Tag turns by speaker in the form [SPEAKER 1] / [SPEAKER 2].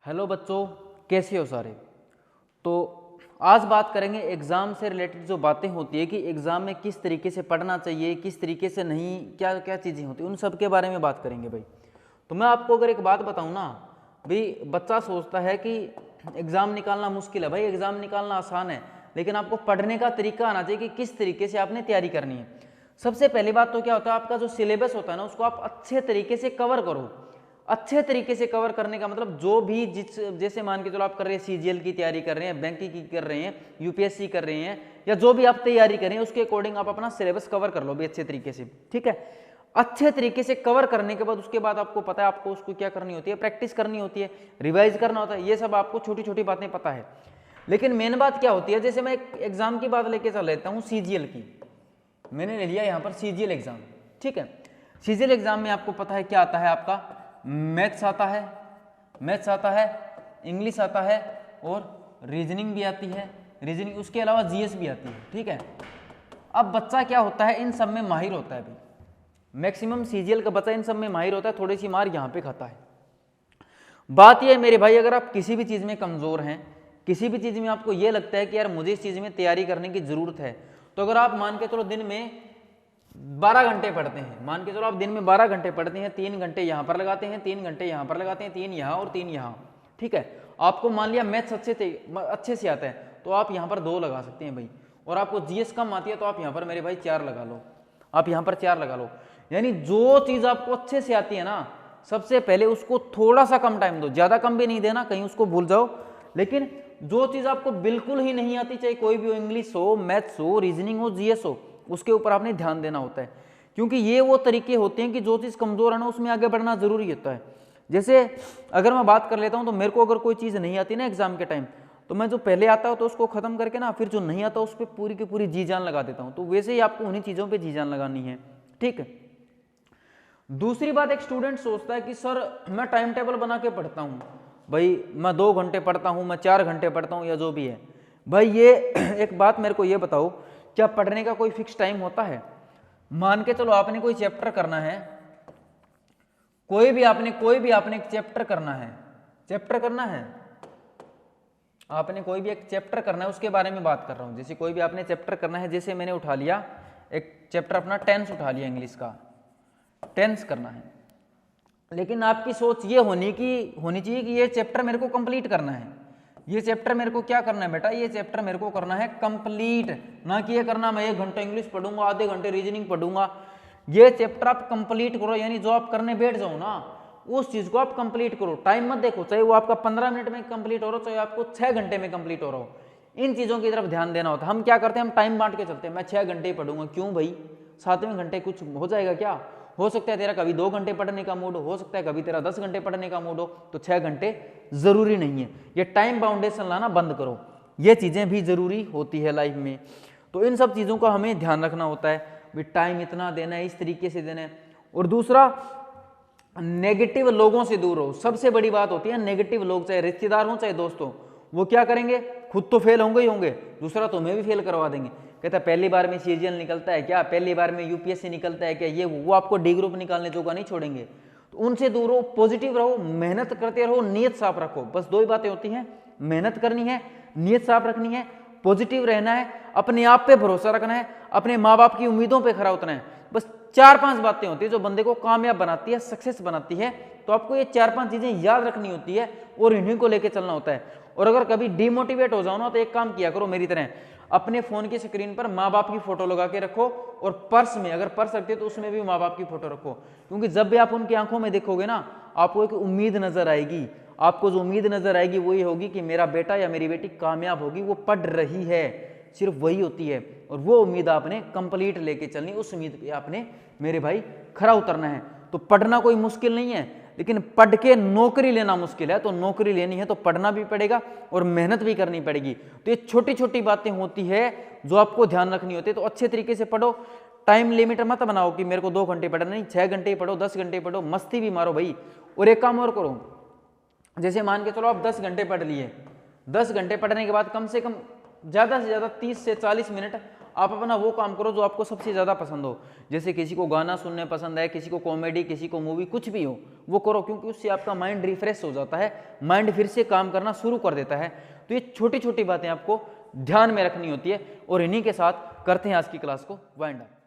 [SPEAKER 1] Hello बच्चों, कैसे हो सारे। तो आज बात करेंगे एग्ज़ाम से रिलेटेड जो बातें होती है कि एग्ज़ाम में किस तरीके से पढ़ना चाहिए, किस तरीके से नहीं, क्या क्या चीज़ें होती हैं, उन सब के बारे में बात करेंगे भाई। तो मैं आपको अगर एक बात बताऊं ना भाई, बच्चा सोचता है कि एग्ज़ाम निकालना मुश्किल है। भाई एग्ज़ाम निकालना आसान है, लेकिन आपको पढ़ने का तरीका आना चाहिए कि किस तरीके से आपने तैयारी करनी है। सबसे पहली बात तो क्या होता है, आपका जो सिलेबस होता है ना, उसको आप अच्छे तरीके से कवर करो। अच्छे तरीके से कवर करने का मतलब जो भी जैसे मान के चलो आप कर रहे हैं सीजीएल की तैयारी कर रहे हैं, बैंकिंग की कर रहे हैं, यूपीएससी कर रहे हैं, या जो भी आप तैयारी कर रहे हैं उसके अकॉर्डिंग आप अपना सिलेबस कवर कर लो भी अच्छे तरीके से। ठीक है, अच्छे तरीके से कवर करने के बाद उसके बाद आपको पता है आपको उसको क्या करनी होती है, प्रैक्टिस करनी होती है, रिवाइज करना होता है। ये सब आपको छोटी छोटी बातें पता है, लेकिन मेन बात क्या होती है, जैसे मैं एक एग्जाम की बात लेके चल लेता हूँ सीजीएल की। मैंने ले लिया यहाँ पर सीजीएल एग्जाम। ठीक है, सीजीएल एग्जाम में आपको पता है क्या आता है, आपका मैथ्स आता है, इंग्लिश आता है और रीजनिंग भी आती है, रीजनिंग उसके अलावा जीएस भी आती है। ठीक है, अब बच्चा क्या होता है, इन सब में माहिर होता है भाई। मैक्सिमम सीजीएल का बच्चा इन सब में माहिर होता है, थोड़ी सी मार यहाँ पे खाता है। बात यह है मेरे भाई, अगर आप किसी भी चीज़ में कमज़ोर हैं, किसी भी चीज़ में आपको ये लगता है कि यार मुझे इस चीज़ में तैयारी करने की ज़रूरत है, तो अगर आप मान के चलो दिन में 12 घंटे पढ़ते हैं, मान के चलो आप दिन में 12 घंटे पढ़ते हैं, 3 घंटे यहाँ पर लगाते हैं, 3 घंटे यहाँ पर लगाते हैं, 3 यहाँ और 3 यहाँ। ठीक है, आपको मान लिया मैथ्स अच्छे से आता है तो आप यहाँ पर 2 लगा सकते हैं भाई, और आपको जीएस कम आती है तो आप यहाँ पर मेरे भाई 4 लगा लो, आप यहाँ पर 4 लगा लो। यानी जो चीज़ आपको अच्छे से आती है ना, सबसे पहले उसको थोड़ा सा कम टाइम दो, ज़्यादा कम भी नहीं देना, कहीं उसको भूल जाओ। लेकिन जो चीज़ आपको बिल्कुल ही नहीं आती, चाहे कोई भी हो, इंग्लिश हो, मैथ्स हो, रीजनिंग हो, जीएस हो, उसके ऊपर आपने ध्यान देना होता है, क्योंकि ये वो तरीके होते हैं कि जो चीज़ कमज़ोर है ना उसमें आगे बढ़ना जरूरी होता है। जैसे अगर मैं बात कर लेता हूँ तो मेरे को अगर कोई चीज़ नहीं आती ना एग्जाम के टाइम, तो मैं जो पहले आता हो तो उसको खत्म करके ना फिर जो नहीं आता उस पर पूरी की पूरी जी जान लगा देता हूँ। तो वैसे ही आपको उन्हीं चीज़ों पर जी जान लगानी है। ठीक है, दूसरी बात, एक स्टूडेंट सोचता है कि सर मैं टाइम टेबल बना के पढ़ता हूँ भाई, मैं 2 घंटे पढ़ता हूँ, मैं 4 घंटे पढ़ता हूँ, या जो भी है भाई। ये एक बात मेरे को ये बताओ, क्या पढ़ने का कोई फिक्स टाइम होता है? मान के चलो आपने कोई चैप्टर करना है, कोई भी आपने चैप्टर करना है, आपने कोई भी एक चैप्टर करना है, उसके बारे में बात कर रहा हूँ। जैसे कोई भी आपने चैप्टर करना है, जैसे मैंने उठा लिया एक चैप्टर अपना टेंस उठा लिया, इंग्लिश का टेंस करना है, लेकिन आपकी सोच ये होनी चाहिए कि ये चैप्टर मेरे को कंप्लीट करना है। ये चैप्टर मेरे को क्या करना है बेटा, ये चैप्टर मेरे को करना है कंप्लीट, ना कि ये करना मैं 1 घंटा इंग्लिश पढ़ूंगा, आधे घंटे रीजनिंग पढ़ूंगा। ये चैप्टर आप कंप्लीट करो, यानी जो आप करने बैठ जाओ ना उस चीज को आप कंप्लीट करो। टाइम मत देखो, चाहे वो आपका 15 मिनट में कंप्लीट हो रहा हो, चाहे आपको 6 घंटे में कंप्लीट हो रहा हो, इन चीजों की तरफ ध्यान देना होता है। हम क्या करते हैं, हम टाइम बांट के चलते हैं, मैं 6 घंटे ही पढ़ूंगा। क्यों भाई, 7वें घंटे कुछ हो जाएगा क्या? हो सकता है तेरा कभी 2 घंटे पढ़ने का मूड हो सकता है कभी तेरा 10 घंटे पढ़ने का मूड हो, तो 6 घंटे जरूरी नहीं है। ये टाइम बाउंडेशन लाना बंद करो, ये चीजें भी जरूरी होती है लाइफ में। तो इन सब चीजों का हमें ध्यान रखना होता है, भी टाइम इतना देना है, इस तरीके से देना है। और दूसरा, नेगेटिव लोगों से दूर हो। सबसे बड़ी बात होती है नेगेटिव लोग, चाहे रिश्तेदार हो चाहे दोस्त हो, वो क्या करेंगे, खुद तो फेल होंगे ही होंगे, दूसरा तुम्हें भी फेल करवा देंगे। कहता है पहली बार में सीजीएल निकलता है क्या, पहली बार में यूपीएससी निकलता है क्या, ये वो आपको डी ग्रुप निकालने जोगा नहीं छोड़ेंगे। तो उनसे दूर हो, पॉजिटिव रहो, मेहनत करते रहो, नीयत साफ रखो। बस 2 ही बातें होती हैं, मेहनत करनी है, नीयत साफ रखनी है, पॉजिटिव रहना है, अपने आप पे भरोसा रखना है, अपने माँ बाप की उम्मीदों पे खरा उतरना है। बस 4-5 बातें होती है जो बंदे को कामयाब बनाती है, सक्सेस बनाती है। तो आपको ये 4-5 चीजें याद रखनी होती है और इन्हीं को लेके चलना होता है। और अगर कभी डिमोटिवेट हो जाओ ना, तो एक काम किया करो मेरी तरह, अपने फोन की स्क्रीन पर माँ बाप की फोटो लगा के रखो, और पर्स में अगर पर्स रखते तो उसमें भी माँ बाप की फोटो रखो। क्योंकि जब भी आप उनकी आंखों में देखोगे ना, आपको एक उम्मीद नजर आएगी। आपको जो उम्मीद नजर आएगी वही होगी कि मेरा बेटा या मेरी बेटी कामयाब होगी, वो पढ़ रही है, सिर्फ वही होती है। और वो उम्मीद आपने कंप्लीट लेके चलनी, उस उम्मीद पे आपने मेरे भाई खरा उतरना है। तो पढ़ना कोई मुश्किल नहीं है, लेकिन पढ़ के नौकरी लेना मुश्किल है। तो नौकरी लेनी है तो पढ़ना भी पड़ेगा और मेहनत भी करनी पड़ेगी। तो ये छोटी छोटी बातें होती है जो आपको ध्यान रखनी होती है। तो अच्छे तरीके से पढ़ो, टाइम लिमिट मत बनाओ कि मेरे को 2 घंटे पढ़ना, नहीं 6 घंटे ही पढ़ो, 10 घंटे पढ़ो, मस्ती भी मारो भाई। और एक काम और करो, जैसे मान के चलो आप 10 घंटे पढ़ लिए, 10 घंटे पढ़ने के बाद कम से कम ज़्यादा से ज़्यादा 30 से 40 मिनट आप अपना वो काम करो जो आपको सबसे ज़्यादा पसंद हो। जैसे किसी को गाना सुनने पसंद है, किसी को कॉमेडी, किसी को मूवी, कुछ भी हो वो करो, क्योंकि उससे आपका माइंड रिफ्रेश हो जाता है, माइंड फिर से काम करना शुरू कर देता है। तो ये छोटी छोटी बातें आपको ध्यान में रखनी होती है। और इन्हीं के साथ करते हैं आज की क्लास को वाइंड अप।